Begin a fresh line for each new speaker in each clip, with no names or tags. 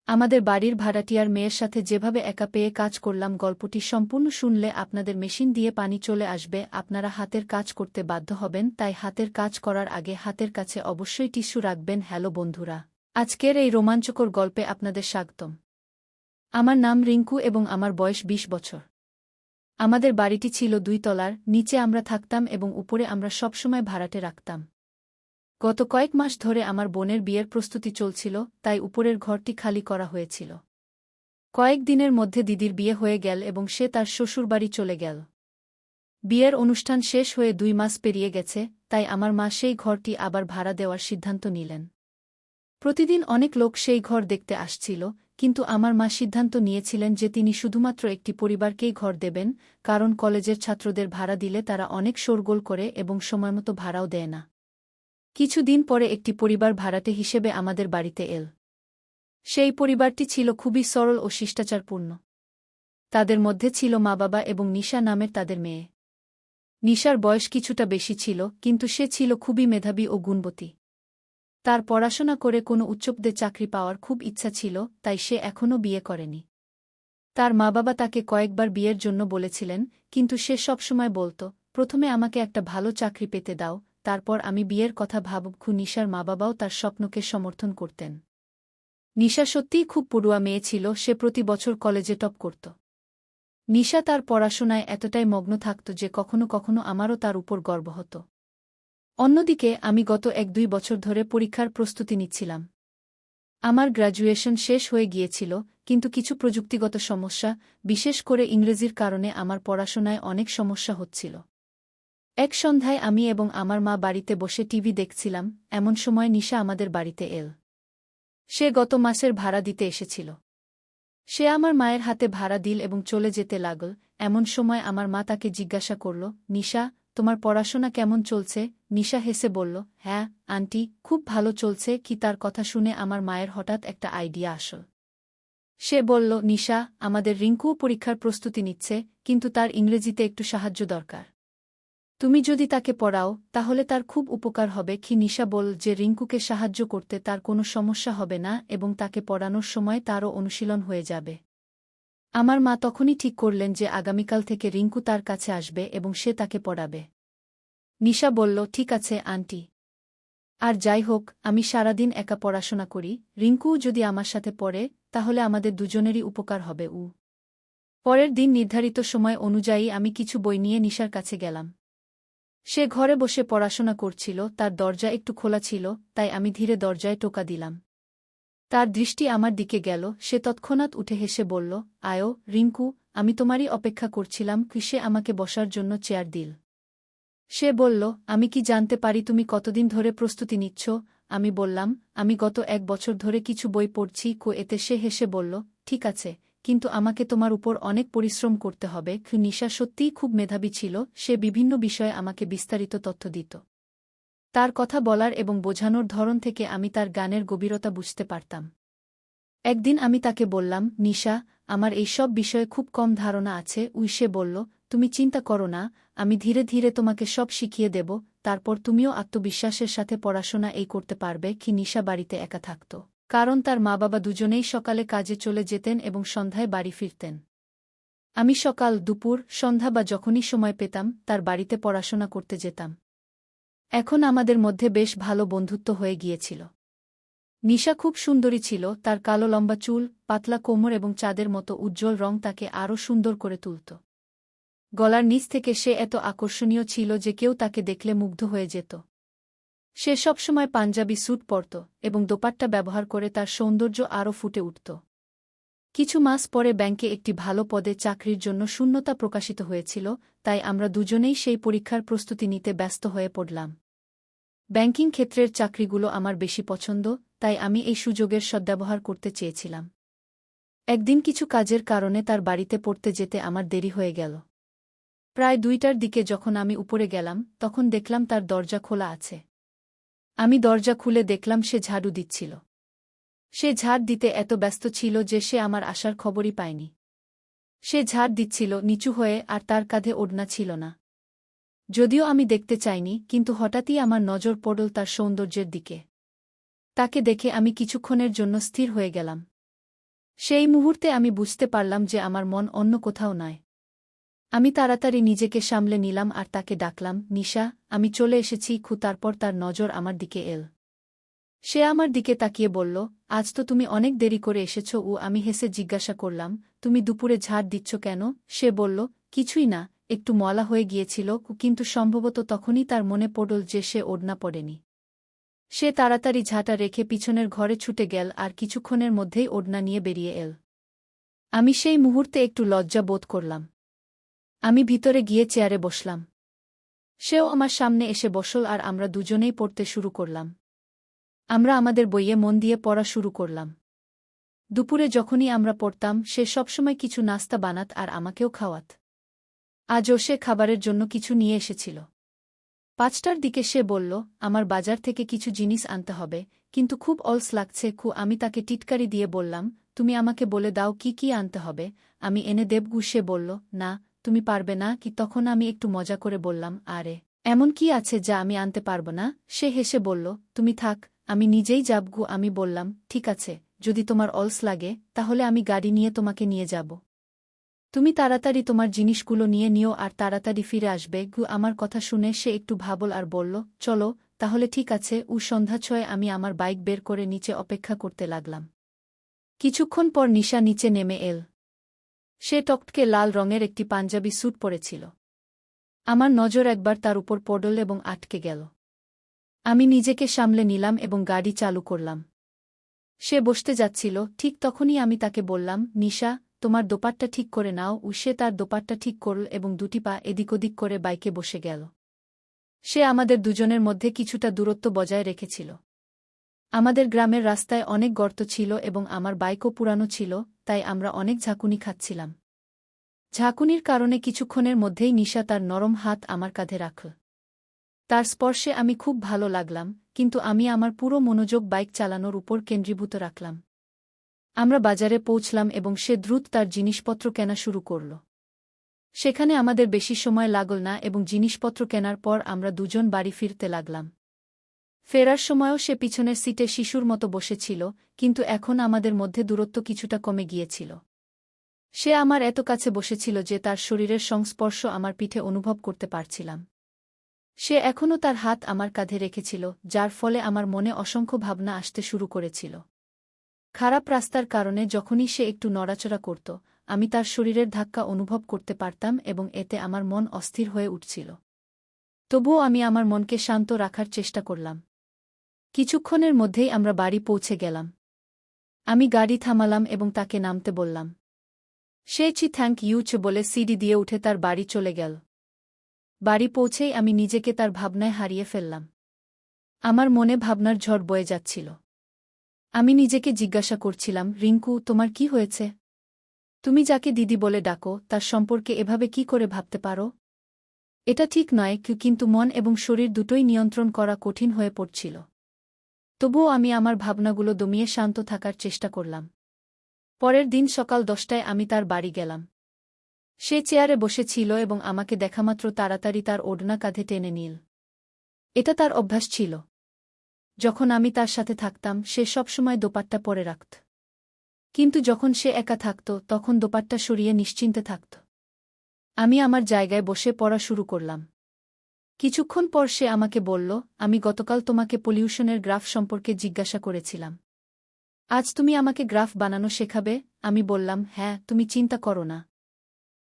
আমাদের বাড়ির ভাড়াটিয়ার মেয়ের সাথে যেভাবে একা পেয়ে কাজ করলাম, গল্পটি সম্পূর্ণ শুনলে আপনাদের মেশিন দিয়ে পানি চলে আসবে, আপনারা হাতের কাজ করতে বাধ্য হবেন। তাই হাতের কাজ করার আগে হাতের কাছে অবশ্যই টিস্যু রাখবেন। হ্যালো বন্ধুরা, আজকের এই রোমাঞ্চকর গল্পে আপনাদের স্বাগতম। আমার নাম রিঙ্কু এবং আমার বয়স ২০ বছর। আমাদের বাড়িটি ছিল ২ তলার, নিচে আমরা থাকতাম এবং উপরে আমরা সবসময় ভাড়াটে রাখতাম। গত কয়েক মাস ধরে আমার বোনের বিয়ের প্রস্তুতি চলছিল, তাই উপরের ঘরটি খালি করা হয়েছিল। কয়েক দিনের মধ্যে দিদির বিয়ে হয়ে গেল এবং সে তার শ্বশুরবাড়ি চলে গেল। বিয়ের অনুষ্ঠান শেষ হয়ে ২ মাস পেরিয়ে গেছে, তাই আমার মা সেই ঘরটি আবার ভাড়া দেওয়ার সিদ্ধান্ত নিলেন। প্রতিদিন অনেক লোক সেই ঘর দেখতে আসছিল, কিন্তু আমার মা সিদ্ধান্ত নিয়েছিলেন যে তিনি শুধুমাত্র একটি পরিবারকেই ঘর দেবেন, কারণ কলেজের ছাত্রদের ভাড়া দিলে তারা অনেক শোরগোল করে এবং সময়মতো ভাড়াও দেয় না। কিছুদিন পরে একটি পরিবার ভাড়াটে হিসেবে আমাদের বাড়িতে এল। সেই পরিবারটি ছিল খুবই সরল ও শিষ্টাচারপূর্ণ। তাদের মধ্যে ছিল মা-বাবা এবং নিশা নামের তাদের মেয়ে। নিশার বয়স কিছুটা বেশি ছিল, কিন্তু সে ছিল খুবই মেধাবী ও গুণবতী। তার পড়াশোনা করে কোনো উচ্চপদে চাকরি পাওয়ার খুব ইচ্ছা ছিল, তাই সে এখনও বিয়ে করেনি। তার মা-বাবা তাকে কয়েকবার বিয়ের জন্য বলেছিলেন, কিন্তু সে সবসময় বলত, প্রথমে আমাকে একটা ভালো চাকরি পেতে দাও, তারপর আমি বিয়ের কথা ভাবব। নিশার মা-বাবাও তার স্বপ্নকে সমর্থন করতেন। নিশা সত্যিই খুব পড়ুয়া মেয়ে ছিল, সে প্রতি বছর কলেজে টপ করত। নিশা তার পড়াশোনায় এতটাই মগ্ন থাকত যে কখনো কখনো আমারও তার উপর গর্ব হতো। অন্যদিকে আমি গত ১-২ বছর ধরে পরীক্ষার প্রস্তুতি নিচ্ছিলাম। আমার গ্র্যাজুয়েশন শেষ হয়ে গিয়েছিল, কিন্তু কিছু প্রযুক্তিগত সমস্যা, বিশেষ করে ইংরেজির কারণে আমার পড়াশোনায় অনেক সমস্যা হচ্ছিল। এক সন্ধ্যায় আমি এবং আমার মা বাড়িতে বসে টিভি দেখছিলাম, এমন সময় নিশা আমাদের বাড়িতে এল। সে গত মাসের ভাড়া দিতে এসেছিল। সে আমার মায়ের হাতে ভাড়া দিল এবং চলে যেতে লাগল। এমন সময় আমার মা তাকে জিজ্ঞাসা করল, নিশা, তোমার পড়াশোনা কেমন চলছে? নিশা হেসে বলল, হ্যাঁ আন্টি, খুব ভালো চলছে। কি? তার কথা শুনে আমার মায়ের হঠাৎ একটা আইডিয়া আসল। সে বলল, নিশা, আমাদের রিঙ্কুও পরীক্ষার প্রস্তুতি নিচ্ছে, কিন্তু তার ইংরেজিতে একটু সাহায্য দরকার। তুমি যদি তাকে পড়াও, তাহলে তার খুব উপকার হবে। নিশা বলল যে রিঙ্কুকে সাহায্য করতে তার কোনো সমস্যা হবে না এবং তাকে পড়ানোর সময় তারও অনুশীলন হয়ে যাবে। আমার মা তখনই ঠিক করলেন যে আগামীকাল থেকে রিঙ্কু তার কাছে আসবে এবং সে তাকে পড়াবে। নিশা বলল, ঠিক আছে আন্টি। আর যাই হোক, আমি সারাদিন একা পড়াশোনা করি, রিঙ্কুও যদি আমার সাথে পড়ে, তাহলে আমাদের দুজনেরই উপকার হবে। পরের দিন নির্ধারিত সময় অনুযায়ী আমি কিছু বই নিয়ে নিশার কাছে গেলাম। সে ঘরে বসে পড়াশোনা করছিল, তার দরজা একটু খোলা ছিল, তাই আমি ধীরে দরজায় টোকা দিলাম। তার দৃষ্টি আমার দিকে গেল, সে তৎক্ষণাৎ উঠে হেসে বলল, আয়ো রিঙ্কু, আমি তোমারই অপেক্ষা করছিলাম। সে আমাকে বসার জন্য চেয়ার দিল। সে বলল, আমি কি জানতে পারি তুমি কতদিন ধরে প্রস্তুতি নিচ্ছ? আমি বললাম, আমি গত ১ বছর ধরে কিছু বই পড়ছি। এতে সে হেসে বলল, ঠিক আছে, কিন্তু আমাকে তোমার উপর অনেক পরিশ্রম করতে হবে। নিশা সত্যিই খুব মেধাবী ছিল, সে বিভিন্ন বিষয়ে আমাকে বিস্তারিত তথ্য দিত। তার কথা বলার এবং বোঝানোর ধরন থেকে আমি তার জ্ঞানের গভীরতা বুঝতে পারতাম। একদিন আমি তাকে বললাম, নিশা, আমার এই সব বিষয়ে খুব কম ধারণা আছে। সে বলল, তুমি চিন্তা করো না, আমি ধীরে ধীরে তোমাকে সব শিখিয়ে দেব, তারপর তুমিও আত্মবিশ্বাসের সাথে পড়াশোনা করতে পারবে। নিশা বাড়িতে একা থাকত, কারণ তার মা-বাবা দুজনেই সকালে কাজে চলে যেতেন এবং সন্ধ্যায় বাড়ি ফিরতেন। আমি সকাল, দুপুর, সন্ধ্যা বা যখনই সময় পেতাম তার বাড়িতে পড়াশোনা করতে যেতাম। এখন আমাদের মধ্যে বেশ ভালো বন্ধুত্ব হয়ে গিয়েছিল। নিশা খুব সুন্দরী ছিল, তার কালো লম্বা চুল, পাতলা কোমর এবং চাঁদের মতো উজ্জ্বল রং তাকে আরও সুন্দর করে তুলত। গলার নিচ থেকে সে এত আকর্ষণীয় ছিল যে কেউ তাকে দেখলে মুগ্ধ হয়ে যেত। সে সবসময় পাঞ্জাবি স্যুট পরত এবং দোপাট্টা ব্যবহার করে তার সৌন্দর্য আরও ফুটে উঠত। কিছু মাস পরে ব্যাংকে একটি ভালো পদে চাকরির জন্য শূন্যতা প্রকাশিত হয়েছিল, তাই আমরা দুজনেই সেই পরীক্ষার প্রস্তুতি নিতে ব্যস্ত হয়ে পড়লাম। ব্যাংকিং ক্ষেত্রের চাকরিগুলো আমার বেশি পছন্দ, তাই আমি এই সুযোগের সদ্ব্যবহার করতে চেয়েছিলাম। একদিন কিছু কাজের কারণে তার বাড়িতে পড়তে যেতে আমার দেরি হয়ে গেল। প্রায় ২টার দিকে যখন আমি উপরে গেলাম, তখন দেখলাম তার দরজা খোলা আছে। আমি দরজা খুলে দেখলাম সে ঝাড়ু দিচ্ছিল। সে ঝাড় দিতে এত ব্যস্ত ছিল যে সে আমার আসার খবরই পায়নি। সে ঝাড় দিচ্ছিল নিচু হয়ে, আর তার কাঁধে ওড়না ছিল না। যদিও আমি দেখতে চাইনি, কিন্তু হঠাৎই আমার নজর পড়ল তার সৌন্দর্যের দিকে। তাকে দেখে আমি কিছুক্ষণের জন্য স্থির হয়ে গেলাম। সেই মুহূর্তে আমি বুঝতে পারলাম যে আমার মন অন্য কোথাও নয়। আমি তাড়াতাড়ি নিজেকে সামলে নিলাম আর তাকে ডাকলাম, নিশা, আমি চলে এসেছি। তারপর তার নজর আমার দিকে এল। সে আমার দিকে তাকিয়ে বলল, আজ তো তুমি অনেক দেরি করে এসেছ। আমি হেসে জিজ্ঞাসা করলাম, তুমি দুপুরে ঝাড় দিচ্ছ কেন? সে বলল, কিছুই না, একটু ময়লা হয়ে গিয়েছিল। কিন্তু সম্ভবত তখনই তার মনে পড়ল যে সে ওড়না পড়েনি। সে তাড়াতাড়ি ঝাঁটা রেখে পিছনের ঘরে ছুটে গেল আর কিছুক্ষণের মধ্যেই ওড়না নিয়ে বেরিয়ে এল। আমি সেই মুহূর্তে একটু লজ্জা বোধ করলাম। আমি ভিতরে গিয়ে চেয়ারে বসলাম। সেও আমার সামনে এসে বসল আর আমরা দুজনেই পড়তে শুরু করলাম। আমরা আমাদের বইয়ে মন দিয়ে পড়া শুরু করলাম। দুপুরে যখনই আমরা পড়তাম সে সবসময় কিছু নাস্তা বানাত আর আমাকেও খাওয়াত। আজও সে খাবারের জন্য কিছু নিয়ে এসেছিল। 5টার দিকে সে বলল, আমার বাজার থেকে কিছু জিনিস আনতে হবে, কিন্তু খুব অলস লাগছে। আমি তাকে টিটকারি দিয়ে বললাম, তুমি আমাকে বলে দাও কি কি আনতে হবে, আমি এনে দেব। সে বলল, না, তুমি পারবে না কি? তখন আমি একটু মজা করে বললাম, আরে, এমন কি আছে যা আমি আনতে পারব না? সে হেসে বলল, তুমি থাক, আমি নিজেই যাব। আমি বললাম, ঠিক আছে, যদি তোমার অলস লাগে তাহলে আমি গাড়ি নিয়ে তোমাকে নিয়ে যাব। তুমি তাড়াতাড়ি তোমার জিনিসগুলো নিয়ে নিও আর তাড়াতাড়ি ফিরে আসবে। আমার কথা শুনে সে একটু ভাবল আর বলল, চলো, তাহলে ঠিক আছে। সন্ধ্যা 6 আমি আমার বাইক বের করে নিচে অপেক্ষা করতে লাগলাম। কিছুক্ষণ পর নিশা নিচে নেমে এল। সে টকটকে লাল রঙের একটি পাঞ্জাবি স্যুট পরেছিল। আমার নজর একবার তার উপর পড়ল এবং আটকে গেল। আমি নিজেকে সামলে নিলাম এবং গাড়ি চালু করলাম। সে বসতে যাচ্ছিল, ঠিক তখনই আমি তাকে বললাম, নিশা, তোমার দোপাট্টা ঠিক করে নাও। সে তার দোপাট্টা ঠিক করল এবং দুটি পা এদিক ওদিক করে বাইকে বসে গেল। সে আমাদের দুজনের মধ্যে কিছুটা দূরত্ব বজায় রেখেছিল। আমাদের গ্রামের রাস্তায় অনেক গর্ত ছিল এবং আমার বাইকও পুরানো ছিল, তাই আমরা অনেক ঝাঁকুনি খাচ্ছিলাম। ঝাঁকুনির কারণে কিছুক্ষণের মধ্যেই নিশা তার নরম হাত আমার কাঁধে রাখল। তার স্পর্শে আমি খুব ভালো লাগলাম, কিন্তু আমি আমার পুরো মনোযোগ বাইক চালানোর উপর কেন্দ্রীভূত রাখলাম। আমরা বাজারে পৌঁছলাম এবং সে দ্রুত তার জিনিসপত্র কেনা শুরু করল। সেখানে আমাদের বেশি সময় লাগল না এবং জিনিসপত্র কেনার পর আমরা দুজন বাড়ি ফিরতে লাগলাম। ফেরার সময়ও সে পিছনের সিটে শিশুর মতো বসেছিল, কিন্তু এখন আমাদের মধ্যে দূরত্ব কিছুটা কমে গিয়েছিল। সে আমার এত কাছে বসেছিল যে তার শরীরের সংস্পর্শ আমার পিঠে অনুভব করতে পারছিলাম। সে এখনও তার হাত আমার কাঁধে রেখেছিল, যার ফলে আমার মনে অসংখ্য ভাবনা আসতে শুরু করেছিল। খারাপ রাস্তার কারণে যখনই সে একটু নড়াচড়া করত, আমি তার শরীরের ধাক্কা অনুভব করতে পারতাম এবং এতে আমার মন অস্থির হয়ে উঠছিল। তবুও আমি আমার মনকে শান্ত রাখার চেষ্টা করলাম। কিছুক্ষণের মধ্যেই আমরা বাড়ি পৌঁছে গেলাম। আমি গাড়ি থামালাম এবং তাকে নামতে বললাম। সে থ্যাংক ইউ বলে সিঁড়ি দিয়ে উঠে তার বাড়ি চলে গেল। বাড়ি পৌঁছেই আমি নিজেকে তার ভাবনায় হারিয়ে ফেললাম। আমার মনে ভাবনার ঝড় বয়ে যাচ্ছিল। আমি নিজেকে জিজ্ঞাসা করছিলাম, রিঙ্কু, তোমার কি হয়েছে? তুমি যাকে দিদি বলে ডাকো তার সম্পর্কে এভাবে কি করে ভাবতে পারো? এটা ঠিক নয়। কিন্তু মন এবং শরীর দুটোই নিয়ন্ত্রণ করা কঠিন হয়ে পড়ছিল। তবুও আমি আমার ভাবনাগুলো দমিয়ে শান্ত থাকার চেষ্টা করলাম। পরের দিন সকাল 10টায় আমি তার বাড়ি গেলাম। সে চেয়ারে বসেছিল এবং আমাকে দেখামাত্র তাড়াতাড়ি তার ওড়না কাঁধে টেনে নিল। এটা তার অভ্যাস ছিল। যখন আমি তার সাথে থাকতাম সে সবসময় দোপাট্টা পরে রাখত। কিন্তু যখন সে একা থাকত তখন দোপাট্টা সরিয়ে নিশ্চিন্তে থাকত। আমি আমার জায়গায় বসে পড়া শুরু করলাম। কিছুক্ষণ পর সে আমাকে বলল, আমি গতকাল তোমাকে পলিউশনের গ্রাফ সম্পর্কে জিজ্ঞাসা করেছিলাম। আজ তুমি আমাকে গ্রাফ বানানো শেখাবে? আমি বললাম, হ্যাঁ, তুমি চিন্তা করো না,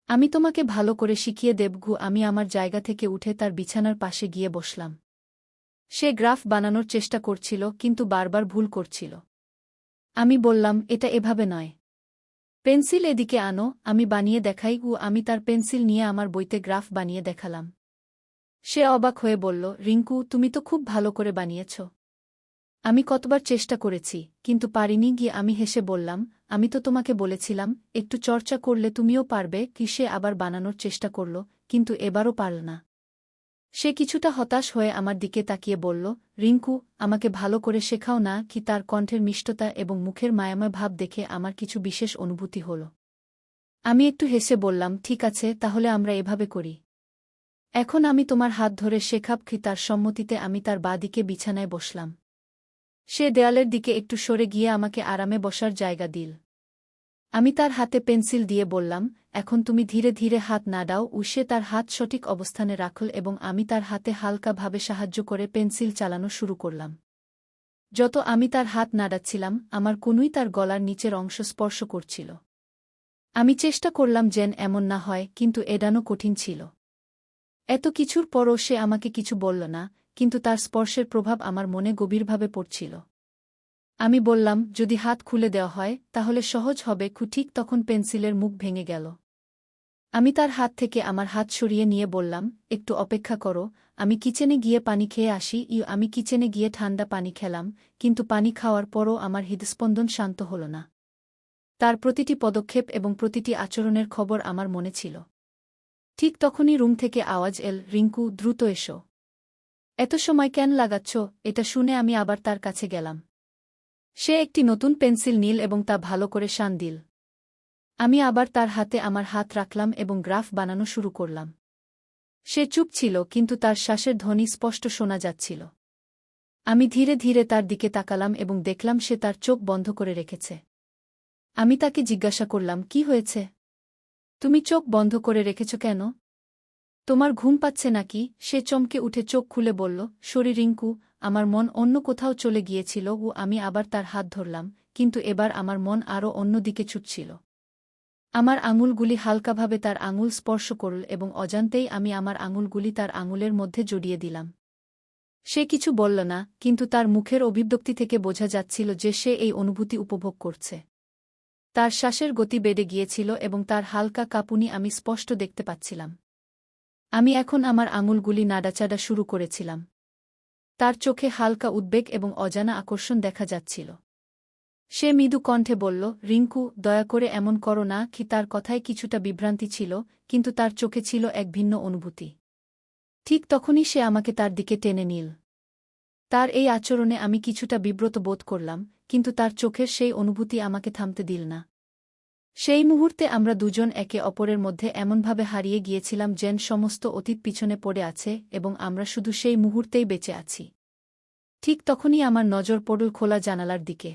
আমি তোমাকে ভালো করে শিখিয়ে দেব। আমি আমার জায়গা থেকে উঠে তার বিছানার পাশে গিয়ে বসলাম। সে গ্রাফ বানানোর চেষ্টা করছিল কিন্তু বারবার ভুল করছিল। আমি বললাম, এটা এভাবে নয়। পেন্সিল এদিকে আনো, আমি বানিয়ে দেখাই। আমি তার পেন্সিল নিয়ে আমার বইতে গ্রাফ বানিয়ে দেখালাম। সে অবাক হয়ে বলল, রিঙ্কু, তুমি তো খুব ভালো করে বানিয়েছ। আমি কতবার চেষ্টা করেছি, কিন্তু পারিনি। আমি হেসে বললাম, আমি তো তোমাকে বলেছিলাম একটু চর্চা করলে তুমিও পারবে। সে আবার বানানোর চেষ্টা করল, কিন্তু এবারও পারল না। সে কিছুটা হতাশ হয়ে আমার দিকে তাকিয়ে বলল, রিঙ্কু, আমাকে ভালো করে শেখাও না কি? তার কণ্ঠের মিষ্টতা এবং মুখের মায়াময় ভাব দেখে আমার কিছু বিশেষ অনুভূতি হল। আমি একটু হেসে বললাম, ঠিক আছে, তাহলে আমরা এভাবে করি। এখন আমি তোমার হাত ধরে শেখাব। তার সম্মতিতে আমি তার বাঁ দিকে বিছানায় বসলাম। সে দেয়ালের দিকে একটু সরে গিয়ে আমাকে আরামে বসার জায়গা দিল। আমি তার হাতে পেন্সিল দিয়ে বললাম, এখন তুমি ধীরে ধীরে হাত নাড়াও। সে তার হাত সঠিক অবস্থানে রাখল এবং আমি তার হাতে হালকাভাবে সাহায্য করে পেন্সিল চালানো শুরু করলাম। যত আমি তার হাত নাড়াচ্ছিলাম, আমার কনুই তার গলার নিচের অংশ স্পর্শ করছিল। আমি চেষ্টা করলাম যেন এমন না হয়, কিন্তু এড়ানো কঠিন ছিল। এত কিছুর পরও সে আমাকে কিছু বলল না, কিন্তু তার স্পর্শের প্রভাব আমার মনে গভীরভাবে পড়ছিল। আমি বললাম, যদি হাত খুলে দেওয়া হয় তাহলে সহজ হবে। ঠিক তখন পেন্সিলের মুখ ভেঙে গেল। আমি তার হাত থেকে আমার হাত সরিয়ে নিয়ে বললাম, একটু অপেক্ষা করো, আমি কিচেনে গিয়ে পানি খেয়ে আসি। আমি কিচেনে গিয়ে ঠান্ডা পানি খেলাম, কিন্তু পানি খাওয়ার পরও আমার হৃদস্পন্দন শান্ত হল না। তার প্রতিটি পদক্ষেপ এবং প্রতিটি আচরণের খবর আমার মনে ছিল। ঠিক তখনই রুম থেকে আওয়াজ এল, রিঙ্কু, দ্রুত এসো। এত সময় কেন লাগাচ্ছ? এটা শুনে আমি আবার তার কাছে গেলাম। সে একটি নতুন পেন্সিল নিল এবং তা ভালো করে শান দিল। আমি আবার তার হাতে আমার হাত রাখলাম এবং গ্রাফ বানানো শুরু করলাম। সে চুপ ছিল, কিন্তু তার শ্বাসের ধ্বনি স্পষ্ট শোনা যাচ্ছিল। আমি ধীরে ধীরে তার দিকে তাকালাম এবং দেখলাম সে তার চোখ বন্ধ করে রেখেছে। আমি তাকে জিজ্ঞাসা করলাম, কি হয়েছে? তুমি চোখ বন্ধ করে রেখেছ কেন? তোমার ঘুম পাচ্ছে নাকি? সে চমকে উঠে চোখ খুলে বলল, সরি রিঙ্কু, আমার মন অন্য কোথাও চলে গিয়েছিল। আমি আবার তার হাত ধরলাম, কিন্তু এবার আমার মন আরও অন্যদিকে ছুটছিল। আমার আঙুলগুলি হালকাভাবে তার আঙুল স্পর্শ করল এবং অজান্তেই আমি আমার আঙুলগুলি তার আঙুলের মধ্যে জড়িয়ে দিলাম। সে কিছু বলল না, কিন্তু তার মুখের অভিব্যক্তি থেকে বোঝা যাচ্ছিল যে সে এই অনুভূতি উপভোগ করছে। তার শ্বাসের গতি বেড়ে গিয়েছিল এবং তার হালকা কাঁপুনি আমি স্পষ্ট দেখতে পাচ্ছিলাম। আমি এখন আমার আঙুলগুলি নাড়াচাড়া শুরু করেছিলাম। তার চোখে হালকা উদ্বেগ এবং অজানা আকর্ষণ দেখা যাচ্ছিল। সে মৃদু কণ্ঠে বলল, রিঙ্কু, দয়া করে এমন করো না। তার কথায় কিছুটা বিভ্রান্তি ছিল, কিন্তু তার চোখে ছিল এক ভিন্ন অনুভূতি। ঠিক তখনই সে আমাকে তার দিকে টেনে নিল। তার এই আচরণে আমি কিছুটা বিব্রত বোধ করলাম, কিন্তু তার চোখের সেই অনুভূতি আমাকে থামতে দিল না। সেই মুহূর্তে আমরা দুজন একে অপরের মধ্যে এমনভাবে হারিয়ে গিয়েছিলাম যেন সমস্ত অতীত পিছনে পড়ে আছে এবং আমরা শুধু সেই মুহূর্তেই বেঁচে আছি। ঠিক তখনই আমার নজর পড়ল খোলা জানালার দিকে।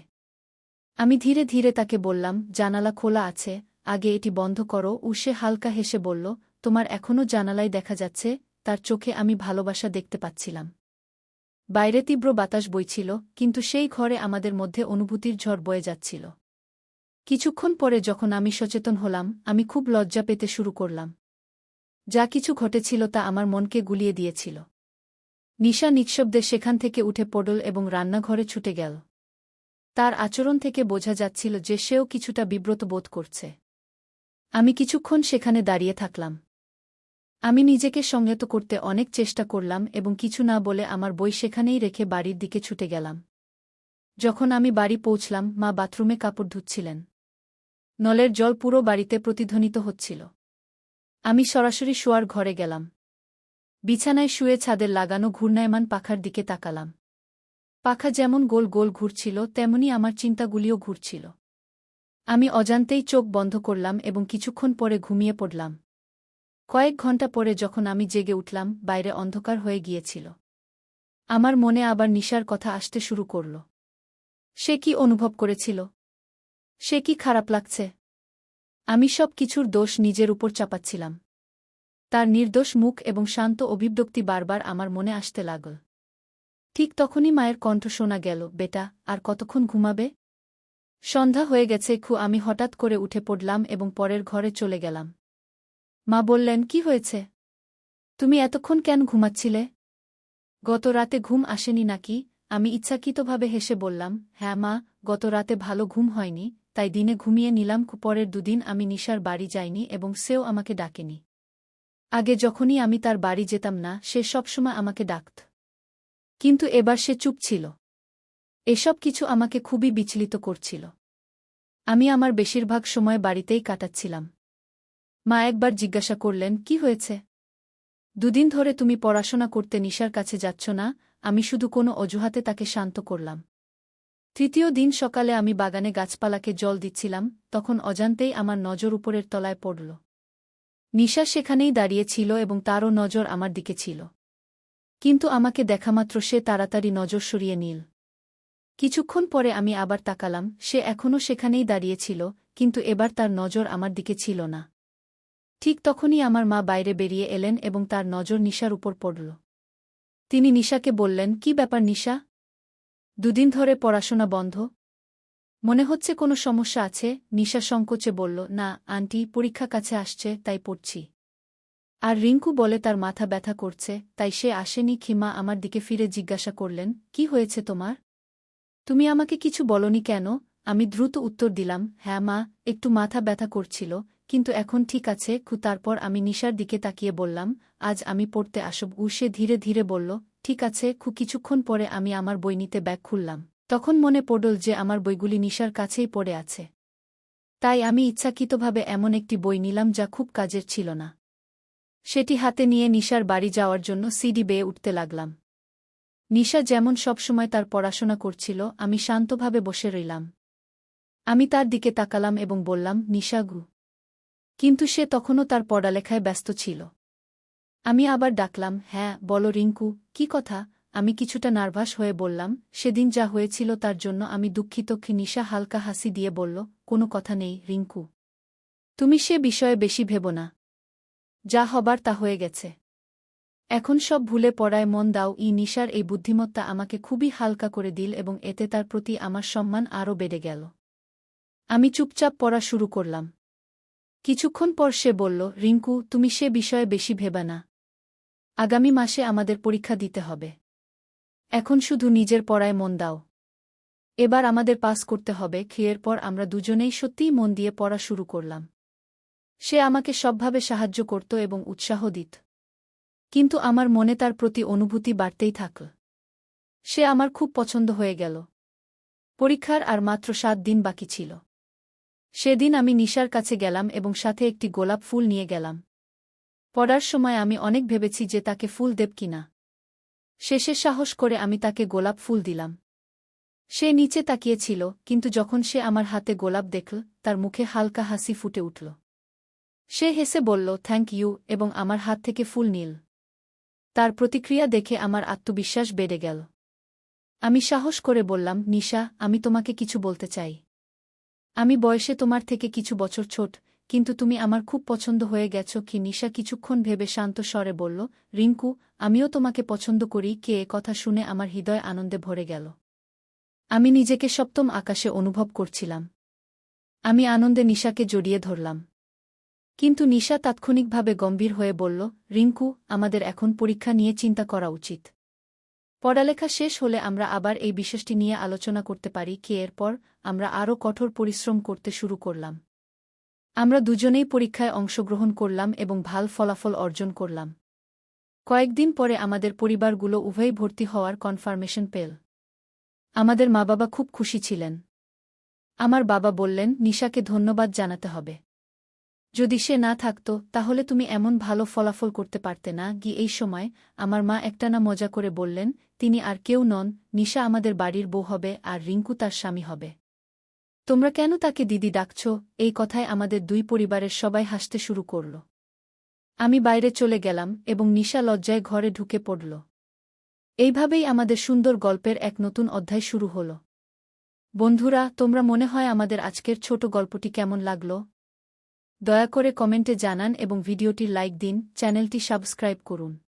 আমি ধীরে ধীরে তাকে বললাম, জানালা খোলা আছে, আগে এটি বন্ধ করো। সে হালকা হেসে বলল, তোমার এখনও জানালায় দেখা যাচ্ছে। তার চোখে আমি ভালোবাসা দেখতে পাচ্ছিলাম। বাইরে তীব্র বাতাস বইছিল, কিন্তু সেই ঘরে আমাদের মধ্যে অনুভূতির ঝড় বয়ে যাচ্ছিল। কিছুক্ষণ পরে যখন আমি সচেতন হলাম, আমি খুব লজ্জা পেতে শুরু করলাম। যা কিছু ঘটেছিল তা আমার মনকে গুলিয়ে দিয়েছিল। নিশা নিঃশব্দে সেখান থেকে উঠে পড়ল এবং রান্নাঘরে ছুটে গেল। তার আচরণ থেকে বোঝা যাচ্ছিল যে সেও কিছুটা বিব্রত বোধ করছে। আমি কিছুক্ষণ সেখানে দাঁড়িয়ে থাকলাম। আমি নিজেকে সংযত করতে অনেক চেষ্টা করলাম এবং কিছু না বলে আমার বই সেখানেই রেখে বাড়ির দিকে ছুটে গেলাম। যখন আমি বাড়ি পৌঁছলাম, মা বাথরুমে কাপড় ধুচ্ছিলেন। নলের জল পুরো বাড়িতে প্রতিধ্বনিত হচ্ছিল। আমি সরাসরি শোয়ার ঘরে গেলাম। বিছানায় শুয়ে ছাদের লাগানো ঘূর্ণায়মান পাখার দিকে তাকালাম। পাখা যেমন গোল গোল ঘুরছিল, তেমনি আমার চিন্তাগুলিও ঘুরছিল। আমি অজান্তেই চোখ বন্ধ করলাম এবং কিছুক্ষণ পরে ঘুমিয়ে পড়লাম। কয়েক ঘণ্টা পরে যখন আমি জেগে উঠলাম, বাইরে অন্ধকার হয়ে গিয়েছিল। আমার মনে আবার নিশার কথা আসতে শুরু করল। সে কি অনুভব করেছিল? সে কি খারাপ লাগছে? আমি সব কিছুর দোষ নিজের উপর চাপাচ্ছিলাম। তার নির্দোষ মুখ এবং শান্ত অভিব্যক্তি বারবার আমার মনে আসতে লাগল। ঠিক তখনই মায়ের কণ্ঠ শোনা গেল, বেটা, আর কতক্ষণ ঘুমাবে? সন্ধ্যা হয়ে গেছে। আমি হঠাৎ করে উঠে পড়লাম এবং পরের ঘরে চলে গেলাম। মা বললেন, কি হয়েছে? তুমি এতক্ষণ কেন ঘুমাচ্ছিলে? গত রাতে ঘুম আসেনি নাকি? আমি ইচ্ছাকৃতভাবে হেসে বললাম, হ্যাঁ মা, গত রাতে ভালো ঘুম হয়নি, তাই দিনে ঘুমিয়ে নিলাম। পরের দুদিন আমি নিশার বাড়ি যাইনি এবং সেও আমাকে ডাকেনি। আগে যখনই আমি তার বাড়ি যেতাম না, সে সবসময় আমাকে ডাকত। কিন্তু এবার সে চুপ ছিল। এসব কিছু আমাকে খুবই বিচলিত করছিল। আমি আমার বেশিরভাগ সময় বাড়িতেই কাটাচ্ছিলাম। মা একবার জিজ্ঞাসা করলেন, কি হয়েছে? দুদিন ধরে তুমি পড়াশোনা করতে নিশার কাছে যাচ্ছ না? আমি শুধু কোনো অজুহাতে তাকে শান্ত করলাম। তৃতীয় দিন সকালে আমি বাগানে গাছপালাকে জল দিচ্ছিলাম, তখন অজান্তেই আমার নজর উপরের তলায় পড়ল। নিশা সেখানেই দাঁড়িয়ে ছিল এবং তারও নজর আমার দিকে ছিল। কিন্তু আমাকে দেখামাত্র সে তাড়াতাড়ি নজর সরিয়ে নিল। কিছুক্ষণ পরে আমি আবার তাকালাম, সে এখনও সেখানেই দাঁড়িয়ে ছিল, কিন্তু এবার তার নজর আমার দিকে ছিল না। ঠিক তখনই আমার মা বাইরে বেরিয়ে এলেন এবং তার নজর নিশার উপর পড়ল। তিনি নিশাকে বললেন, কি ব্যাপার নিশা? দুদিন ধরে পড়াশোনা বন্ধ? মনে হচ্ছে কোনো সমস্যা আছে। নিশা সংকোচে বলল, না আন্টি, পরীক্ষা কাছে আসছে তাই পড়ছি। আর রিঙ্কু বলে তার মাথা ব্যথা করছে, তাই সে আসেনি। খিমা আমার দিকে ফিরে জিজ্ঞাসা করলেন, কি হয়েছে তোমার? তুমি আমাকে কিছু বলনি কেন? আমি দ্রুত উত্তর দিলাম, হ্যাঁ মা, একটু মাথা ব্যথা করছিল, কিন্তু এখন ঠিক আছে। তারপর আমি নিশার দিকে তাকিয়ে বললাম, আজ আমি পড়তে আসব। সে ধীরে ধীরে বলল, ঠিক আছে। কিছুক্ষণ পরে আমি আমার বই নিতে ব্যাগ খুললাম। তখন মনে পড়ল যে আমার বইগুলি নিশার কাছেই পড়ে আছে। তাই আমি ইচ্ছাকৃতভাবে এমন একটি বই নিলাম যা খুব কাজের ছিল না। সেটি হাতে নিয়ে নিশার বাড়ি যাওয়ার জন্য সিঁড়ি বেয়ে উঠতে লাগলাম। নিশা যেমন সবসময় তার পড়াশোনা করছিল, আমি শান্তভাবে বসে রইলাম। আমি তার দিকে তাকালাম এবং বললাম, নিশা গু। কিন্তু সে তখনও তার পড়ালেখায় ব্যস্ত ছিল। আমি আবার ডাকলাম, হ্যাঁ বলো রিঙ্কু, কি কথা? আমি কিছুটা নার্ভাস হয়ে বললাম, সেদিন যা হয়েছিল তার জন্য আমি দুঃখিত। নিশা হালকা হাসি দিয়ে বলল, কোনো কথা নেই রিঙ্কু। তুমি সে বিষয়ে বেশি ভেবো না। যা হবার তা হয়ে গেছে। এখন সব ভুলে পড়ায় মন দাও। নিশার এই বুদ্ধিমত্তা আমাকে খুবই হালকা করে দিল এবং এতে তার প্রতি আমার সম্মান আরও বেড়ে গেল। আমি চুপচাপ পড়া শুরু করলাম। কিছুক্ষণ পর সে বলল, রিঙ্কু, তুমি সে বিষয়ে বেশি ভেবা না। আগামী মাসে আমাদের পরীক্ষা দিতে হবে। এখন শুধু নিজের পড়ায় মন দাও। এবার আমাদের পাস করতে হবে। এরপর আমরা দুজনেই সত্যিই মন দিয়ে পড়া শুরু করলাম। সে আমাকে সবভাবে সাহায্য করত এবং উৎসাহ দিত। কিন্তু আমার মনে তার প্রতি অনুভূতি বাড়তেই থাকল। সে আমার খুব পছন্দ হয়ে গেল। পরীক্ষার আর মাত্র 7 দিন বাকি ছিল। সেদিন আমি নিশার কাছে গেলাম এবং সাথে একটি গোলাপ ফুল নিয়ে গেলাম। পড়ার সময় আমি অনেক ভেবেছি যে তাকে ফুল দেব কিনা। শেষে সাহস করে আমি তাকে গোলাপ ফুল দিলাম। সে নিচে তাকিয়েছিল, কিন্তু যখন সে আমার হাতে গোলাপ দেখল, তার মুখে হালকা হাসি ফুটে উঠল। সে হেসে বলল, থ্যাংক ইউ, এবং আমার হাত থেকে ফুল নিল। তার প্রতিক্রিয়া দেখে আমার আত্মবিশ্বাস বেড়ে গেল। আমি সাহস করে বললাম, নিশা, আমি তোমাকে কিছু বলতে চাই। আমি বয়সে তোমার থেকে কিছু বছর ছোট, কিন্তু তুমি আমার খুব পছন্দ হয়ে গেছ। নিশা কিছুক্ষণ ভেবে শান্ত স্বরে বলল, রিঙ্কু, আমিও তোমাকে পছন্দ করি। এ কথা শুনে আমার হৃদয় আনন্দে ভরে গেল। আমি নিজেকে সপ্তম আকাশে অনুভব করছিলাম। আমি আনন্দে নিশাকে জড়িয়ে ধরলাম। কিন্তু নিশা তাৎক্ষণিকভাবে গম্ভীর হয়ে বলল, রিঙ্কু, আমাদের এখন পরীক্ষা নিয়ে চিন্তা করা উচিত। পড়ালেখা শেষ হলে আমরা আবার এই বিষয়টি নিয়ে আলোচনা করতে পারি। এরপর আমরা আরও কঠোর পরিশ্রম করতে শুরু করলাম। আমরা দুজনেই পরীক্ষায় অংশগ্রহণ করলাম এবং ভালো ফলাফল অর্জন করলাম। কয়েকদিন পরে আমাদের পরিবারগুলো উভয়ই ভর্তি হওয়ার কনফার্মেশন পেল। আমাদের মা-বাবা খুব খুশি ছিলেন। আমার বাবা বললেন, নিশাকে ধন্যবাদ জানাতে হবে। যদি সে না থাকত, তাহলে তুমি এমন ভালো ফলাফল করতে পারতে না। এই সময় আমার মা একটানা মজা করে বললেন, তিনি আর কেউ নন, নিশা আমাদের বাড়ির বউ হবে আর রিঙ্কু তার স্বামী হবে। তোমরা কেন তাকে দিদি ডাকছ? এই কথায় আমাদের দুই পরিবারের সবাই হাসতে শুরু করল। আমি বাইরে চলে গেলাম এবং নিশা লজ্জায় ঘরে ঢুকে পড়ল। এইভাবেই আমাদের সুন্দর গল্পের এক নতুন অধ্যায় শুরু হল। বন্ধুরা, তোমরা মনে হয় আমাদের আজকের ছোট গল্পটি কেমন লাগল? দয়া করে কমেন্টে জানান এবং ভিডিওটির লাইক দিন, চ্যানেলটি সাবস্ক্রাইব করুন।